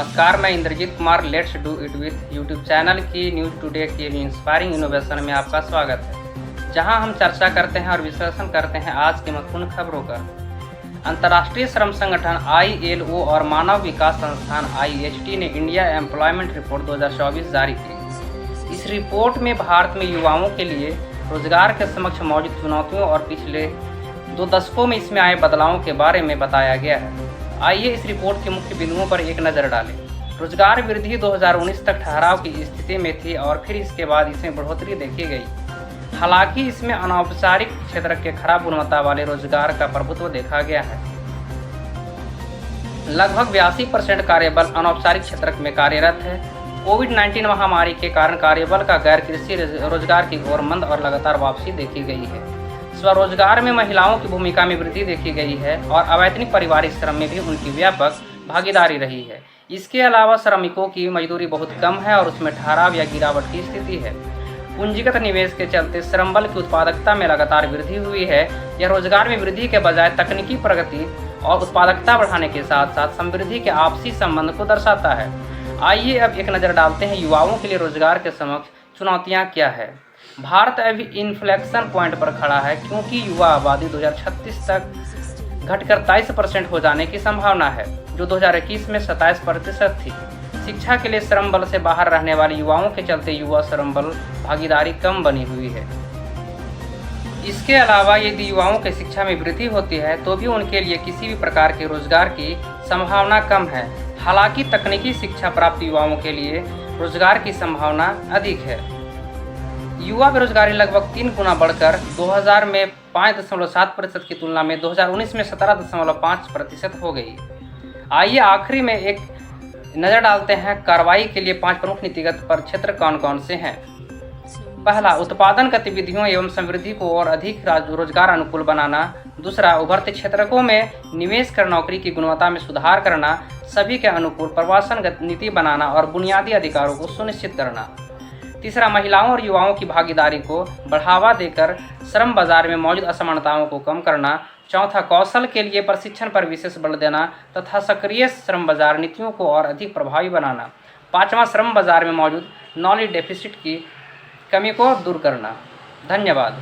नमस्कार, मैं Indrajit Kumar let's do it with YouTube channel की न्यूज टुडे के इंस्पायरिंग इनोवेशन में आपका स्वागत है, जहां हम चर्चा करते हैं और विश्लेषण करते हैं आज की महत्वपूर्ण खबरों का। अंतर्राष्ट्रीय श्रम संगठन ILO और मानव विकास संस्थान IHT ने इंडिया एम्प्लॉयमेंट रिपोर्ट 2024 जारी की। इस रिपोर्ट में भारत में युवाओं के लिए रोजगार के समक्ष मौजूद चुनौतियों और पिछले 2 दशकों में इसमें आए बदलावों के बारे में बताया गया है। आइए इस रिपोर्ट के मुख्य बिंदुओं पर एक नज़र डालें। रोजगार वृद्धि 2019 तक ठहराव की स्थिति में थी और फिर इसके बाद इसमें बढ़ोतरी देखी गई। हालांकि इसमें अनौपचारिक क्षेत्र के खराब गुणवत्ता वाले रोजगार का प्रभुत्व देखा गया है। लगभग 82% कार्यबल अनौपचारिक क्षेत्र में कार्यरत है। कोविड-19 महामारी के कारण कार्यबल का गैर कृषि रोजगार की ओर मंद और लगातार वापसी देखी गई है। स्वरोजगार में महिलाओं की भूमिका में वृद्धि देखी गई है और अवैतनिक पारिवारिक श्रम में भी उनकी व्यापक भागीदारी रही है। इसके अलावा श्रमिकों की मजदूरी बहुत कम है और उसमें ठहराव या गिरावट की स्थिति है। पूंजीगत निवेश के चलते श्रम बल की उत्पादकता में लगातार वृद्धि हुई है। यह रोजगार में वृद्धि के बजाय तकनीकी प्रगति और उत्पादकता बढ़ाने के साथ साथ समृद्धि के आपसी संबंध को दर्शाता है। आइए अब एक नज़र डालते हैं युवाओं के लिए रोजगार के समक्ष चुनौतियाँ क्या है। भारत अभी इन्फ्लेक्शन पॉइंट पर खड़ा है क्योंकि युवा आबादी 2036 तक घटकर 23% हो जाने की संभावना है, जो 2021 में 27% थी। शिक्षा के लिए श्रम बल से बाहर रहने वाले युवाओं के चलते युवा श्रम बल भागीदारी कम बनी हुई है। इसके अलावा यदि युवाओं की शिक्षा में वृद्धि होती है तो भी उनके लिए किसी भी प्रकार के रोजगार की संभावना कम है। हालांकि तकनीकी शिक्षा प्राप्त युवाओं के लिए रोजगार की संभावना अधिक है। युवा बेरोजगारी लगभग 3 गुना बढ़कर 2000 में 5.7% की तुलना में 2019 में 17.5% हो गई। आइए आखिरी में एक नज़र डालते हैं कार्रवाई के लिए 5 प्रमुख नीतिगत क्षेत्र कौन कौन से हैं। पहला, उत्पादन गतिविधियों एवं समृद्धि को और अधिक रोजगार अनुकूल बनाना। दूसरा, उभरते क्षेत्रों में निवेश कर नौकरी की गुणवत्ता में सुधार करना, सभी के अनुकूल प्रवासन नीति बनाना और बुनियादी अधिकारों को सुनिश्चित करना। तीसरा, महिलाओं और युवाओं की भागीदारी को बढ़ावा देकर श्रम बाजार में मौजूद असमानताओं को कम करना। चौथा, कौशल के लिए प्रशिक्षण पर विशेष बल देना तथा सक्रिय श्रम बाजार नीतियों को और अधिक प्रभावी बनाना। पांचवा, श्रम बाजार में मौजूद नॉलेज डेफिसिट की कमी को दूर करना। धन्यवाद।